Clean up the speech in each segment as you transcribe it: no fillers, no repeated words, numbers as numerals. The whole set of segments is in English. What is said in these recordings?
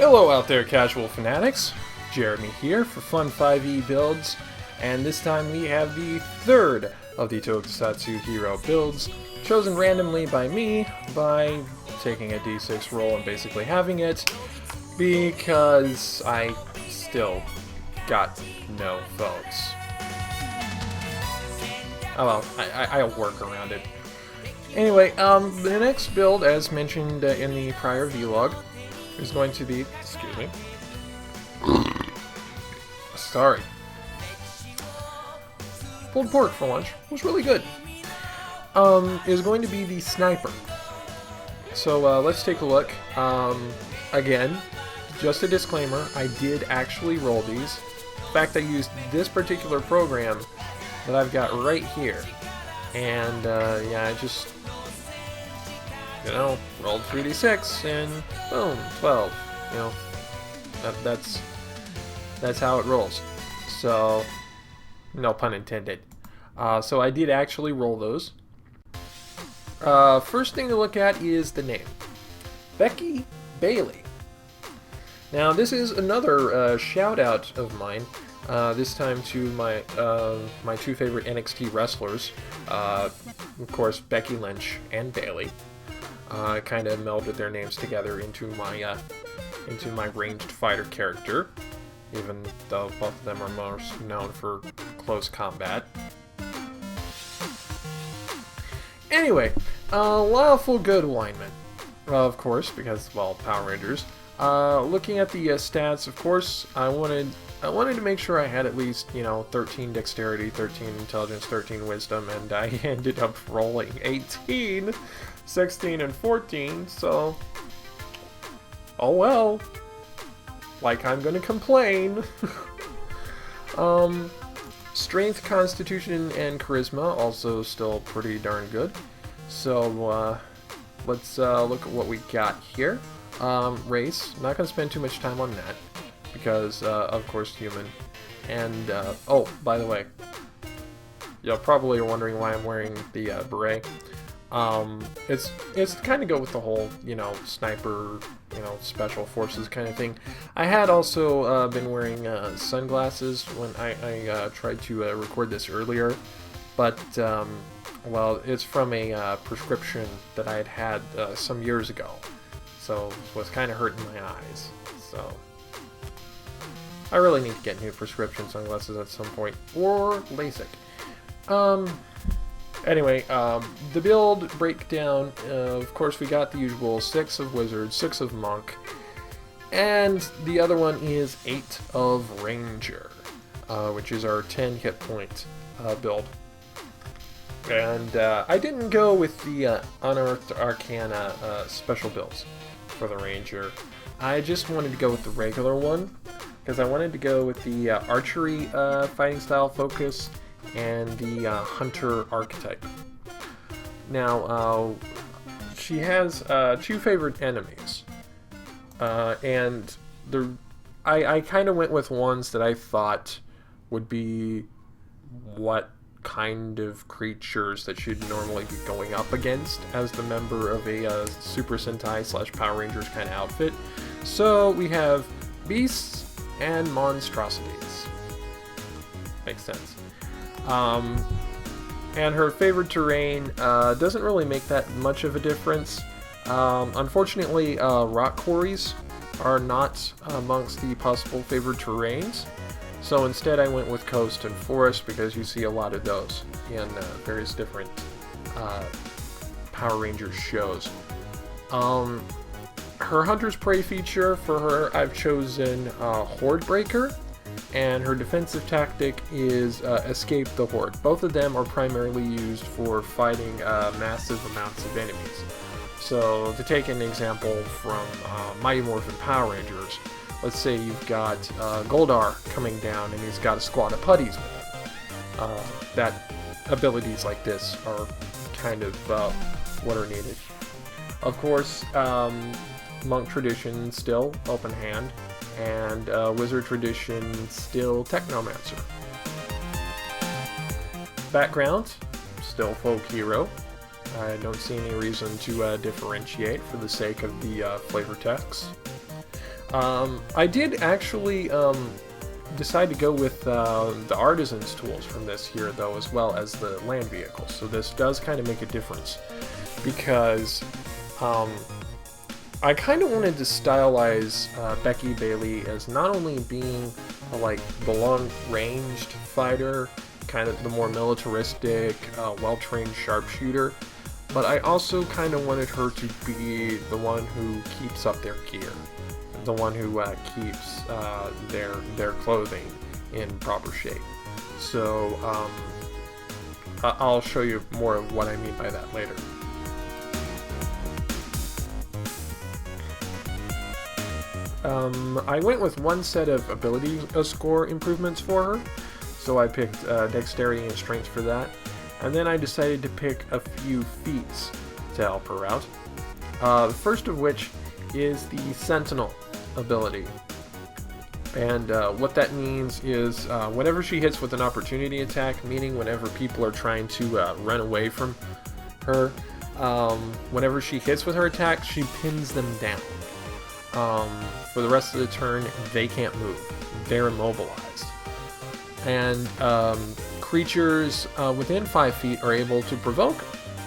Hello out there, casual fanatics. Jeremy here for Fun 5e builds, and this time we have the third of the Tokusatsu hero builds, chosen randomly by me by taking a d6 roll and basically having it, because I still got no votes. Oh well, I'll work around it. Anyway, the next build, as mentioned in the prior vlog, is going to be, excuse me, sorry, pulled pork for lunch. It was really good. Is going to be the sniper. So let's take a look. Again, just a disclaimer, I did actually roll these. In fact, I used this particular program that I've got right here. And yeah, I just, you know, rolled 3d6 and boom, 12. You know, that's how it rolls. So, no pun intended. So I did actually roll those. First thing to look at is the name, Becky Bayley. Now this is another shout out of mine. This time to my my two favorite NXT wrestlers, of course Becky Lynch and Bayley. Kind of melded their names together into my ranged fighter character, even though both of them are most known for close combat. Anyway, lawful good alignment, of course, because, well, Power Rangers. Looking at the stats, of course, I wanted to make sure I had at least, you know, 13 dexterity, 13 intelligence, 13 wisdom, and I ended up rolling 18, 16, and 14, so, oh well, like I'm gonna complain. Strength, Constitution, and Charisma, also still pretty darn good. So, let's look at what we got here. Race, not going to spend too much time on that, because, of course, human. And, oh, by the way, you probably are wondering why I'm wearing the beret. It's kind of go with the whole, you know, sniper, you know, special forces kind of thing. I had also been wearing sunglasses when I tried to record this earlier, but, well, it's from a prescription that I had some years ago. So it was kind of hurting my eyes. So I really need to get new prescription sunglasses at some point, or LASIK. Anyway, the build breakdown. Of course, we got the usual 6 of wizard, 6 of monk, and the other one is 8 of ranger, which is our 10 hit point build. And I didn't go with the Unearthed Arcana special builds for the ranger. I just wanted to go with the regular one, because I wanted to go with the archery fighting style focus and the hunter archetype. Now, she has 2 favorite enemies, and I kind of went with ones that I thought would be what kind of creatures that she'd normally be going up against as the member of a Super Sentai / Power Rangers kind of outfit. So we have beasts and monstrosities. Makes sense. And her favorite terrain doesn't really make that much of a difference. Unfortunately, rock quarries are not amongst the possible favorite terrains. So instead I went with coast and forest, because you see a lot of those in various different Power Rangers shows. Her Hunter's Prey feature, for her I've chosen Horde Breaker, and her defensive tactic is Escape the Horde. Both of them are primarily used for fighting massive amounts of enemies. So to take an example from Mighty Morphin Power Rangers, let's say you've got Goldar coming down and he's got a squad of putties with him. That abilities like this are kind of what are needed. Of course, Monk Tradition still Open Hand, and Wizard Tradition still Technomancer. Background, still Folk Hero. I don't see any reason to differentiate for the sake of the flavor text. I did actually decide to go with the Artisan's tools from this here, though, as well as the land vehicles. So this does kind of make a difference, because I kind of wanted to stylize Becky Bayley as not only being like the long-ranged fighter, kind of the more militaristic, well-trained sharpshooter, but I also kind of wanted her to be the one who keeps up their gear, the one who keeps their clothing in proper shape. So I'll show you more of what I mean by that later. I went with one set of ability score improvements for her, so I picked dexterity and strength for that, and then I decided to pick a few feats to help her out. The first of which is the Sentinel ability, and what that means is whenever she hits with an opportunity attack, meaning whenever people are trying to run away from her, whenever she hits with her attack, she pins them down. For the rest of the turn, they can't move. They're immobilized. And creatures within 5 feet are able to provoke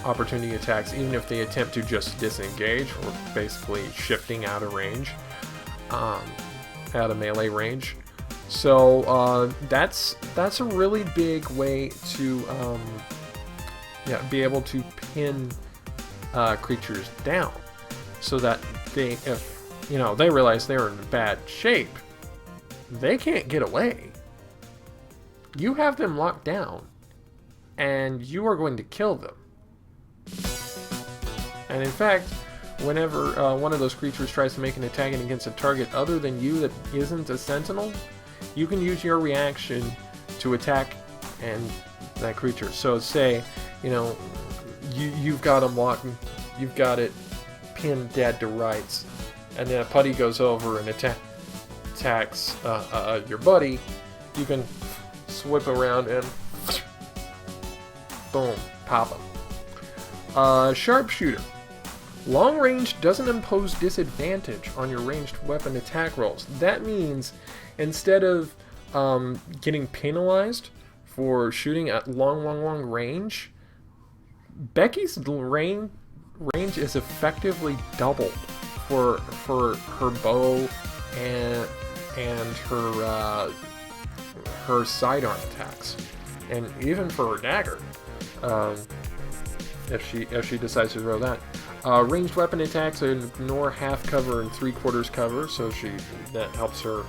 opportunity attacks, even if they attempt to just disengage, or basically shifting out of range, out of melee range. So that's a really big way to be able to pin creatures down, so that if they realize they're in bad shape, they can't get away. You have them locked down, and you are going to kill them. And in fact, whenever one of those creatures tries to make an attack against a target other than you that isn't a sentinel, you can use your reaction to attack and that creature. So say, you've got them locked, you've got it pinned dead to rights, and then a putty goes over and attacks your buddy, you can whip around and boom, pop him. Sharpshooter. Long range doesn't impose disadvantage on your ranged weapon attack rolls. That means instead of getting penalized for shooting at long range, Becky's range is effectively doubled for her bow and her sidearm attacks, and even for her dagger, if she decides to throw that. Ranged weapon attacks ignore half cover and 3/4 cover, so that helps her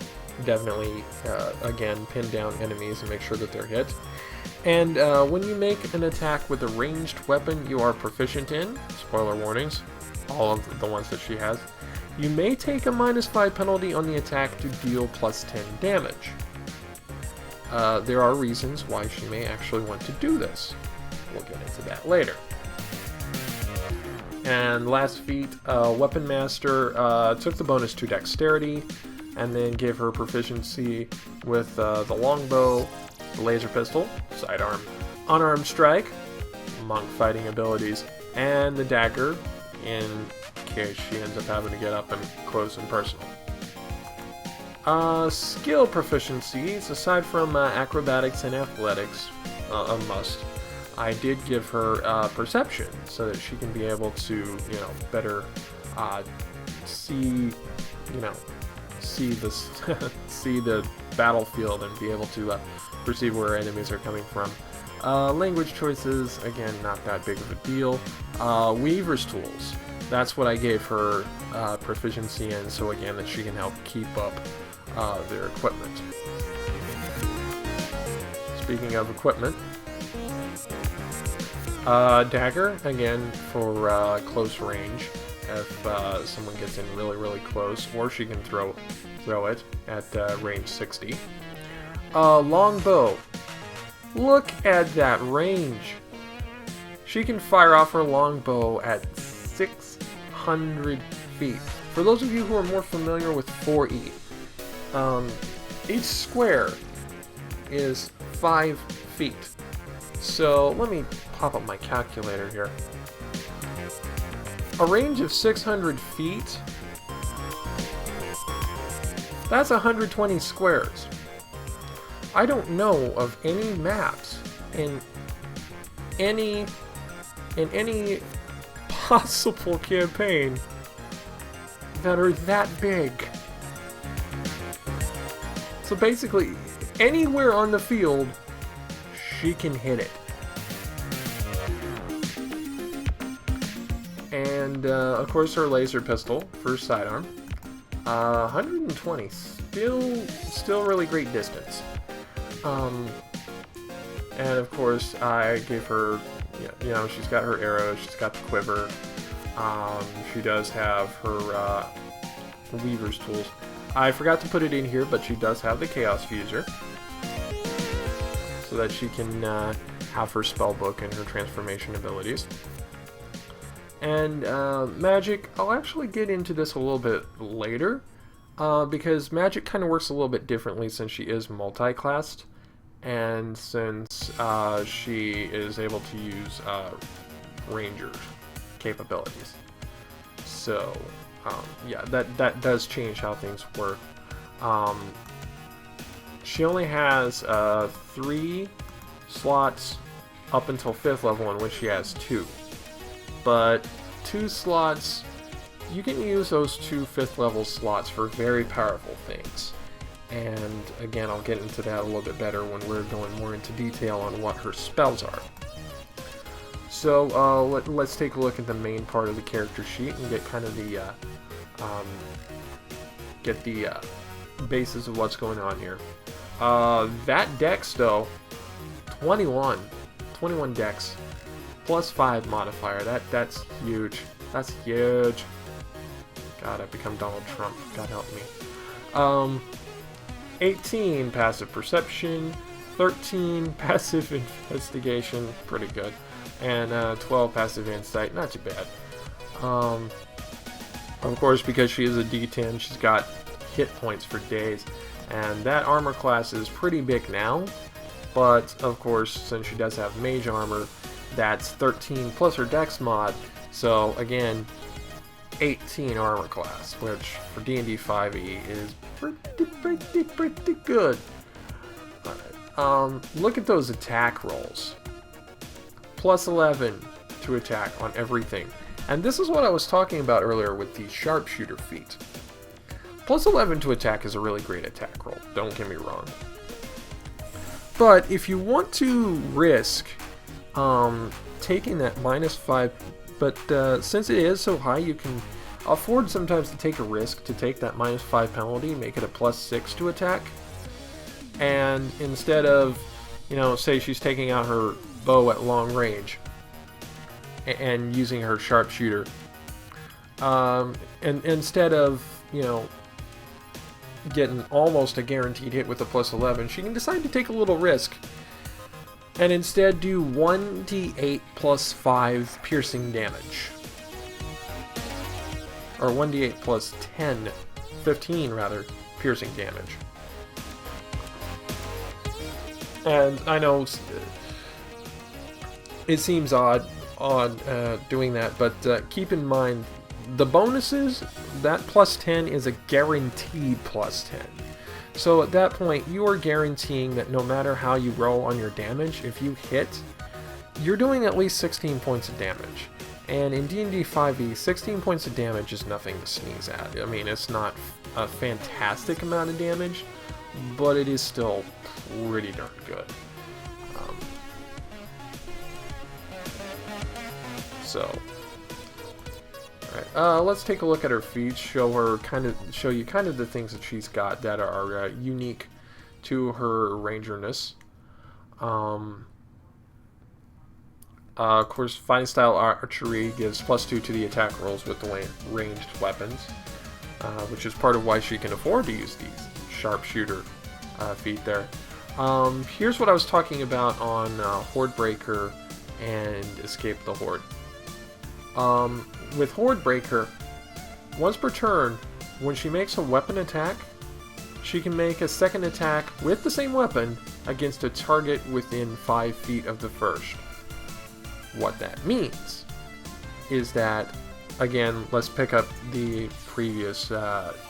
definitely again pin down enemies and make sure that they're hit. And when you make an attack with a ranged weapon you are proficient in, spoiler warnings, all of the ones that she has, you may take a -5 penalty on the attack to deal +10 damage. There are reasons why she may actually want to do this. We'll get into that later. And last feat, Weapon Master took the bonus to dexterity, and then gave her proficiency with the longbow, the laser pistol, sidearm, unarmed strike, monk fighting abilities, and the dagger, in case she ends up having to get up and close and personal. Skill proficiencies, aside from acrobatics and athletics, a must, I did give her perception, so that she can be able to, better see this, see the battlefield and be able to perceive where enemies are coming from. Language choices, again, not that big of a deal. Weaver's tools, that's what I gave her proficiency in, so again, that she can help keep up their equipment. Speaking of equipment, dagger, again, for close range, if someone gets in really close, or she can throw it at range 60. Longbow, look at that range. She can fire off her longbow at 600 feet. For those of you who are more familiar with 4E, each square is 5 feet. So let me pop up my calculator here. A range of 600 feet That's 120 squares. I don't know of any maps in any possible campaign that are that big. So basically, anywhere on the field, she can hit it. And of course, her laser pistol for sidearm. 120, still really great distance. And of course, I gave her, you know, she's got her arrow, she's got the quiver. She does have her weaver's tools. I forgot to put it in here, but she does have the chaos fuser, so that she can have her spell book and her transformation abilities. And magic, I'll actually get into this a little bit later, because magic kind of works a little bit differently since she is multi-classed, and since she is able to use ranger capabilities. So yeah, that does change how things work. She only has 3 slots up until 5th level, in which she has 2. But 2 slots, you can use those 2 5th level slots for very powerful things. And again, I'll get into that a little bit better when we're going more into detail on what her spells are. So let's take a look at the main part of the character sheet and get kind of the basis of what's going on here. That dex though, 21 dex. +5 modifier. That's huge. That's huge. God, I've become Donald Trump. God help me. 18 passive perception, 13 passive investigation, pretty good, and 12 passive insight, not too bad. Of course, because she is a D10, she's got hit points for days, and that armor class is pretty big now. But of course, since she does have mage armor, that's 13 plus her dex mod, so again, 18 armor class, which for D&D 5e is pretty good. Alright, look at those attack rolls. +11 to attack on everything. And this is what I was talking about earlier with the sharpshooter feat. +11 to attack is a really great attack roll, don't get me wrong. But if you want to risk taking that -5, but since it is so high, you can afford sometimes to take a risk to take that -5 penalty, make it a +6 to attack. And instead of, you know, say she's taking out her bow at long range and using her sharpshooter, and instead of, you know, getting almost a guaranteed hit with a +11, she can decide to take a little risk and instead do 1d8 +5 piercing damage. Or 1d8 +15 rather, piercing damage. And I know it seems odd doing that, but keep in mind, the bonuses, that +10 is a guaranteed +10. So at that point, you are guaranteeing that no matter how you roll on your damage, if you hit, you're doing at least 16 points of damage. And in D&D 5e, 16 points of damage is nothing to sneeze at. I mean, it's not a fantastic amount of damage, but it is still pretty darn good. Alright, let's take a look at her feats. Show you kind of the things that she's got that are unique to her rangerness. Of course, fighting style archery gives +2 to the attack rolls with the ranged weapons, which is part of why she can afford to use these sharpshooter feat there. Here's what I was talking about on Horde Breaker and Escape the Horde. With Horde Breaker, once per turn, when she makes a weapon attack, she can make a second attack with the same weapon against a target within 5 feet of the first. What that means is that again, let's pick up the previous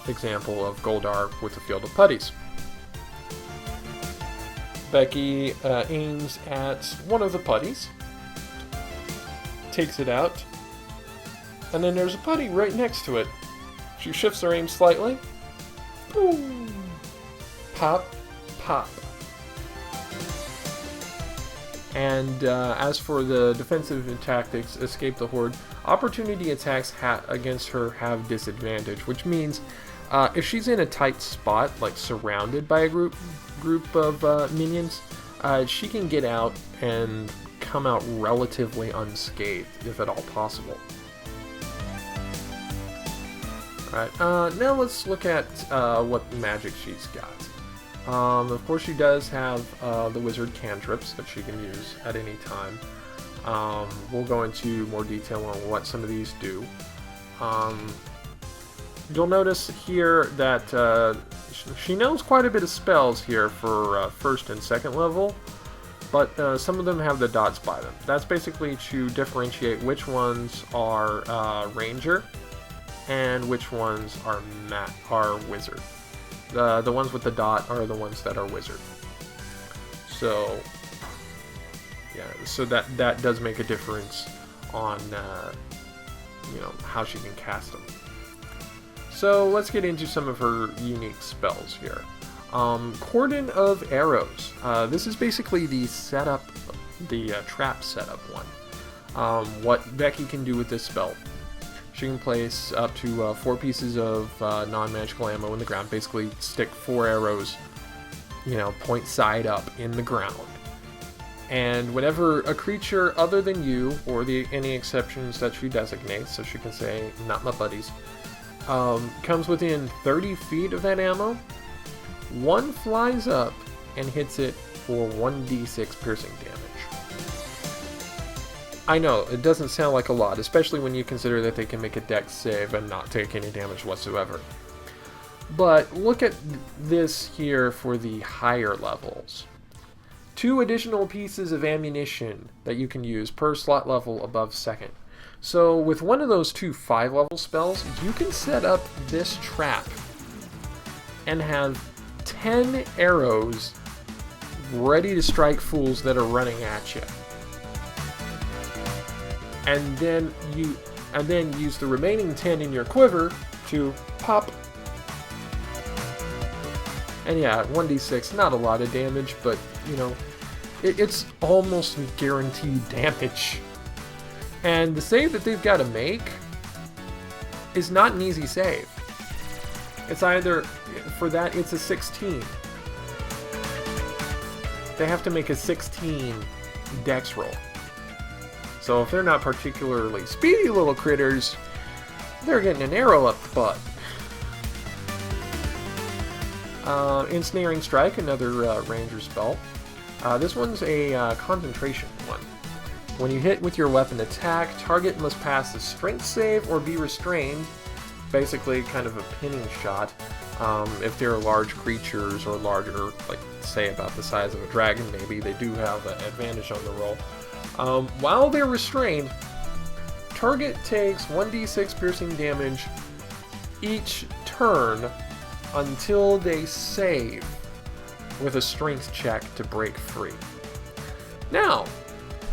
example of Goldar with the field of putties. Becky aims at one of the putties, takes it out, and then there's a putty right next to it. She shifts her aim slightly. Boom! Pop, pop. And as for the defensive tactics, escape the horde, opportunity attacks against her have disadvantage, which means if she's in a tight spot, like surrounded by a group of minions, she can get out and come out relatively unscathed, if at all possible. Alright, now let's look at what magic she's got. Of course, she does have the wizard cantrips that she can use at any time. We'll go into more detail on what some of these do. You'll notice here that she knows quite a bit of spells here for first and second level, but some of them have the dots by them. That's basically to differentiate which ones are ranger and which ones are wizard. The ones with the dot are the ones that are wizard. So yeah, so that does make a difference on how she can cast them. So let's get into some of her unique spells here. Cordon of Arrows. This is basically the setup, the trap setup one. What Becky can do with this spell: she can place up to 4 pieces of non-magical ammo in the ground. Basically, stick 4 arrows, point side up in the ground. And whenever a creature other than you, or any exceptions that she designates, so she can say, not my buddies, comes within 30 feet of that ammo, 1 flies up and hits it for 1d6 piercing damage. I know, it doesn't sound like a lot, especially when you consider that they can make a dex save and not take any damage whatsoever. But look at this here for the higher levels. 2 additional pieces of ammunition that you can use per slot level above second. So with one of those 2 5-level spells, you can set up this trap and have 10 arrows ready to strike fools that are running at you. And then use the remaining 10 in your quiver to pop. And yeah, 1d6, not a lot of damage, but it's almost guaranteed damage. And the save that they've got to make is not an easy save. It's either, for that, it's a 16. They have to make a 16 dex roll. So if they're not particularly speedy little critters, they're getting an arrow up the butt. Ensnaring Strike, another ranger spell. This one's a concentration one. When you hit with your weapon attack, target must pass a strength save or be restrained. Basically kind of a pinning shot. If they're large creatures or larger, like say about the size of a dragon maybe, they do have an advantage on the roll. While they're restrained, target takes 1d6 piercing damage each turn until they save with a strength check to break free. Now,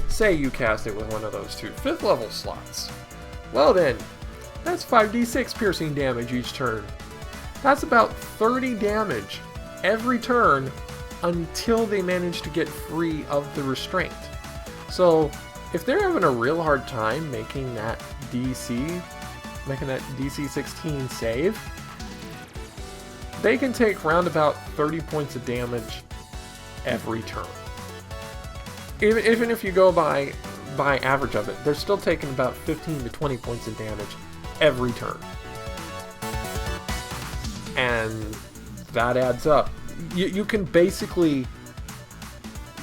say you cast it with one of those 2 5th level slots. Well then, that's 5d6 piercing damage each turn. That's about 30 damage every turn until they manage to get free of the restraint. So, if they're having a real hard time making that DC 16 save, they can take round about 30 points of damage every turn. Even if you go by average of it, they're still taking about 15 to 20 points of damage every turn. And that adds up. You can basically,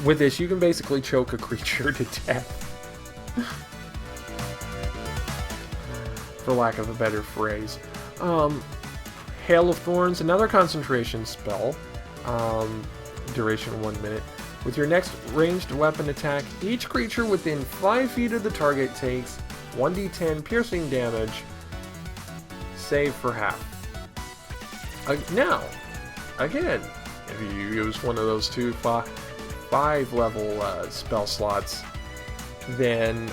with this, you can basically choke a creature to death. For lack of a better phrase. Hail of Thorns, another concentration spell. Duration 1 minute. With your next ranged weapon attack, each creature within 5 feet of the target takes 1d10 piercing damage, save for half. Now, again, if you use one of those 5 level spell slots, then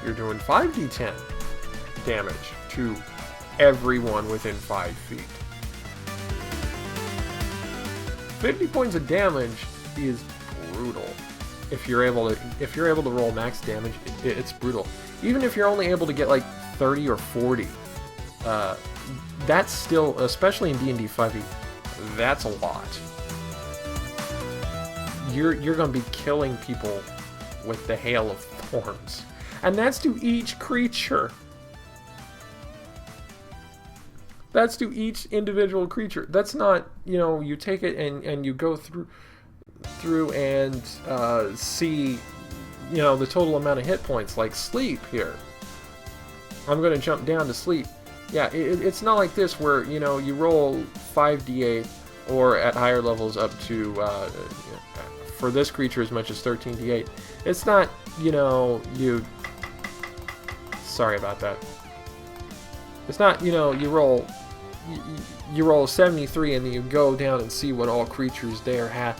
you're doing 5d10 damage to everyone within 5 feet. 50 points of damage is brutal. If you're able to roll max damage, it's brutal. Even if you're only able to get like 30 or 40, that's still, especially in D&D 5e, that's a lot. You're going to be killing people with the Hail of Thorns. And that's to each creature. That's to each individual creature. That's not, you take it and you go through and see, the total amount of hit points, like sleep here. I'm going to jump down to sleep. Yeah, it's not like this where, you roll 5d8 or at higher levels up to, for this creature as much as 13d8. It's not, sorry about that. It's not, you roll 73 and then you go down and see what all creatures there have,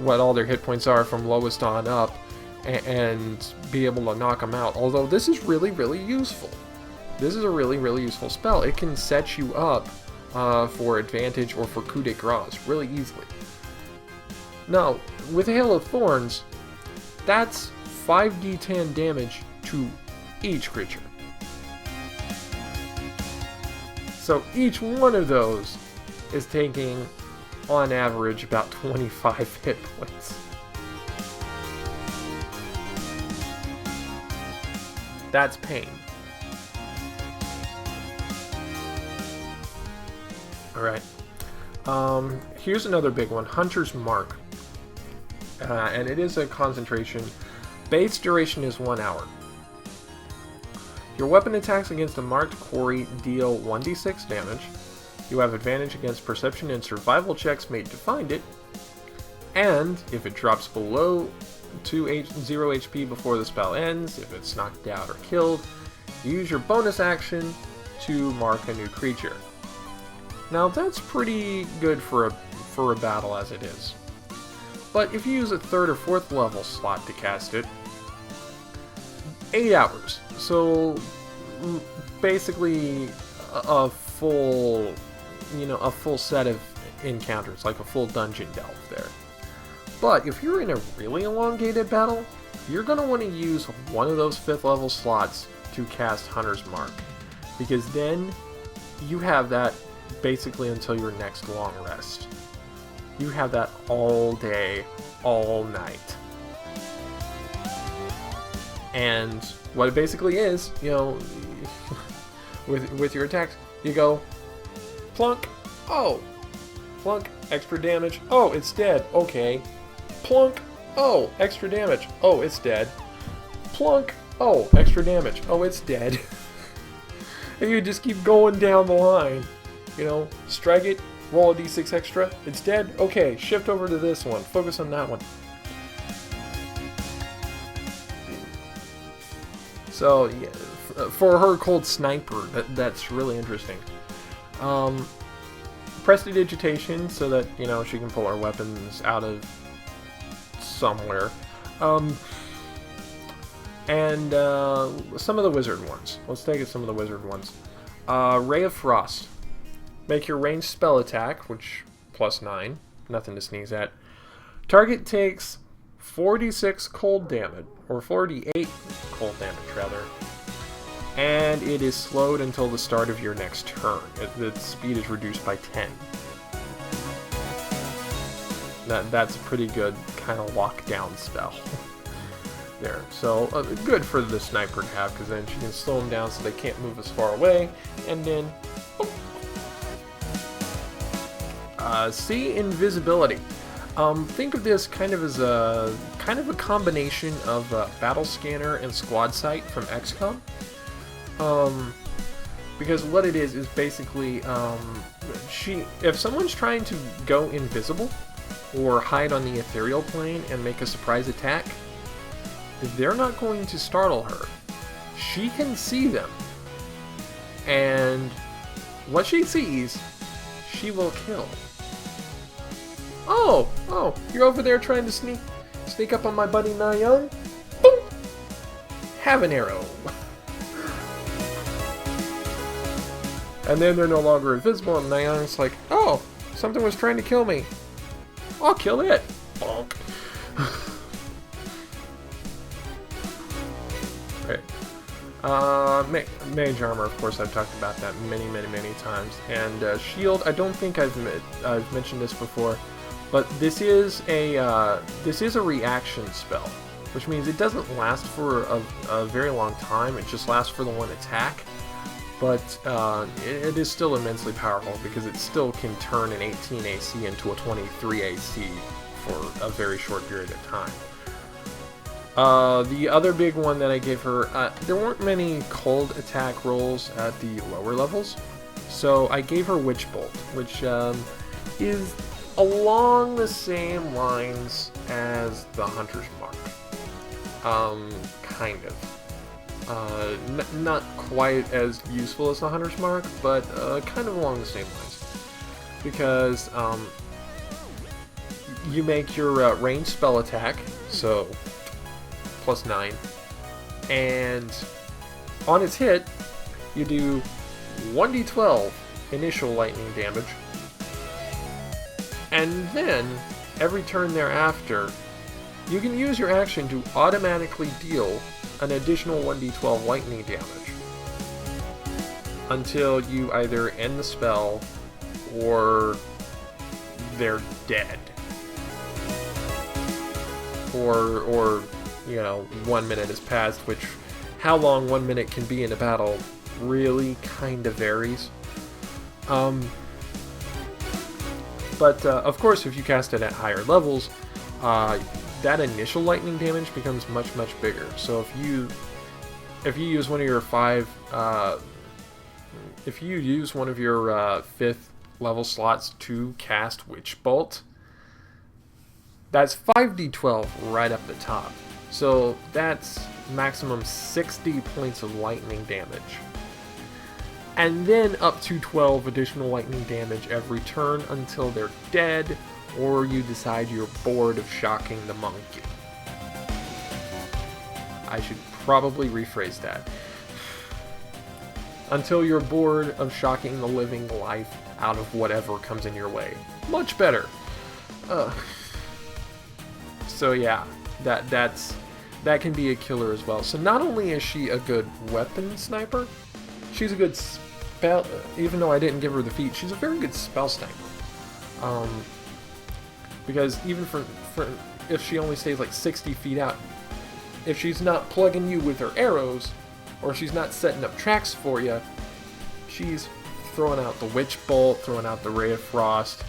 what all their hit points are from lowest on up, and be able to knock them out. Although this is really, really useful. This is a really, really useful spell. It can set you up for advantage or for coup de grace really easily. Now, with Hail of Thorns, that's 5d10 damage to each creature. So each one of those is taking, on average, about 25 hit points. That's pain. Alright. Here's another big one, Hunter's Mark. And it is a concentration. Base duration is 1 hour. Your weapon attacks against a marked quarry deal 1d6 damage. You have advantage against perception and survival checks made to find it. And if it drops below 0 HP before the spell ends, if it's knocked out or killed, you use your bonus action to mark a new creature. Now that's pretty good for a battle as it is. But if you use a 3rd or 4th level slot to cast it, 8 hours. So basically a full set of encounters, like a full dungeon delve there. But if you're in a really elongated battle, you're going to want to use one of those 5th level slots to cast Hunter's Mark, because then you have that basically until your next long rest. You have that all day, all night. And what it basically is, with your attacks, you go plunk, oh, plunk, extra damage, oh, it's dead, okay, plunk, oh, extra damage, oh, it's dead, plunk, oh, extra damage, oh, it's dead. And you just keep going down the line, strike it, roll a d6 extra, it's dead, okay, shift over to this one, focus on that one. So, yeah, for her cold sniper, that's really interesting. Prestidigitation, so that, she can pull her weapons out of somewhere. And some of the wizard ones. Let's take it some of the wizard ones. Ray of Frost. Make your ranged spell attack, which +9, nothing to sneeze at. Target takes 46 cold damage, or 48 cold damage rather, and it is slowed until the start of your next turn. Its speed is reduced by 10. That's a pretty good kind of lockdown spell there. So good for the sniper to have, because then she can slow them down so they can't move as far away, and then see invisibility. Think of this kind of as a combination of Battle Scanner and Squad Sight from XCOM. Because what it is basically, if someone's trying to go invisible or hide on the ethereal plane and make a surprise attack, they're not going to startle her. she can see them. And what she sees, she will kill. Oh, you're over there trying to sneak up on my buddy Na Young? Boom! Have an arrow. And then they're no longer invisible, and Na Young's like, oh, something was trying to kill me. I'll kill it. Bonk. Right. Mage armor, of course, I've talked about that many times. And shield, I don't think I've mentioned this before, but this is a reaction spell, which means it doesn't last for a very long time. It just lasts for the one attack. But it is still immensely powerful because it still can turn an 18 AC into a 23 AC for a very short period of time. The other big one that I gave her, there weren't many cold attack rolls at the lower levels, so I gave her Witch Bolt, which is along the same lines as the Hunter's Mark. Kind of. Not quite as useful as the Hunter's Mark, but kind of along the same lines. Because you make your ranged spell attack, so +9, and on its hit, you do 1d12 initial lightning damage, and then every turn thereafter, you can use your action to automatically deal an additional 1d12 lightning damage until you either end the spell or they're dead. Or 1 minute has passed, which how long 1 minute can be in a battle really kind of varies. But of course, if you cast it at higher levels, that initial lightning damage becomes much bigger. So if you use one of your fifth level slots to cast Witch Bolt, that's 5d12 right up the top. So that's maximum 60 points of lightning damage. And then up to 12 additional lightning damage every turn until they're dead, or you decide you're bored of shocking the monkey. I should probably rephrase that. Until you're bored of shocking the living life out of whatever comes in your way. Much better. So yeah, that can be a killer as well. So not only is she a good weapon sniper, she's a good spell. Even though I didn't give her the feat, she's a very good spell sniper. Because even for if she only stays like 60 feet out, if she's not plugging you with her arrows, or she's not setting up tracks for you, she's throwing out the Witch Bolt, throwing out the Ray of Frost,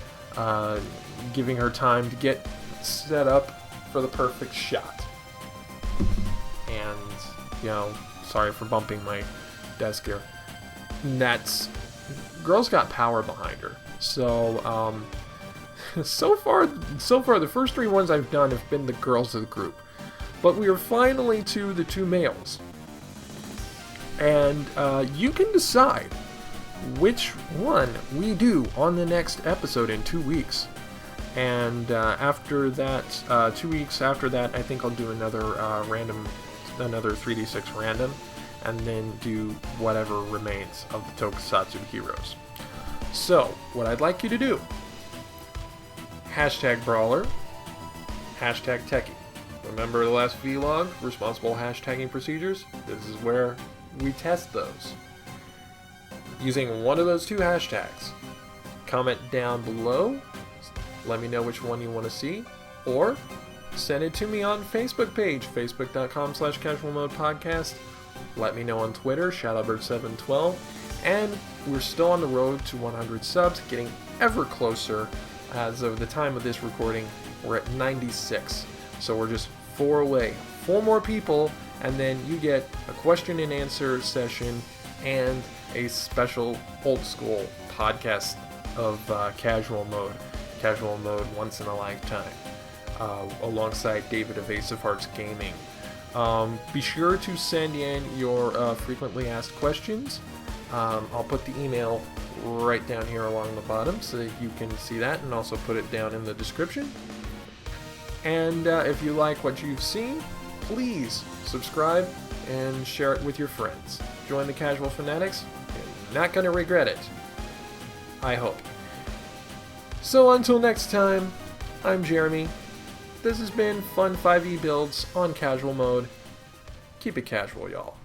giving her time to get set up for the perfect shot. And, sorry for bumping my desk here. That's... girl's got power behind her. So, so far, the first 3 ones I've done have been the girls of the group. But we are finally to the 2 males. And you can decide which one we do on the next episode in 2 weeks. And after that, 2 weeks after that, I think I'll do another 3d6 random, and then do whatever remains of the Tokusatsu heroes. So, what I'd like you to do, #brawler, #techie. Remember the last vlog, responsible hashtagging procedures? This is where we test those. Using one of those 2 hashtags. Comment down below, let me know which one you want to see, or send it to me on Facebook page, facebook.com/casualmodepodcast. Let me know on Twitter, shadowbird712, and we're still on the road to 100 subs, getting ever closer. As of the time of this recording, we're at 96, so we're just 4 away. 4 more people, and then you get a question and answer session and a special old school podcast of casual mode once in a lifetime, alongside David of Ace of Hearts Gaming. Be sure to send in your frequently asked questions. I'll put the email right down here along the bottom so that you can see that, and also put it down in the description. And if you like what you've seen, please subscribe and share it with your friends. Join the Casual Fanatics. You're not going to regret it. I hope. So until next time, I'm Jeremy. This has been Fun 5e Builds on Casual Mode. Keep it casual, y'all.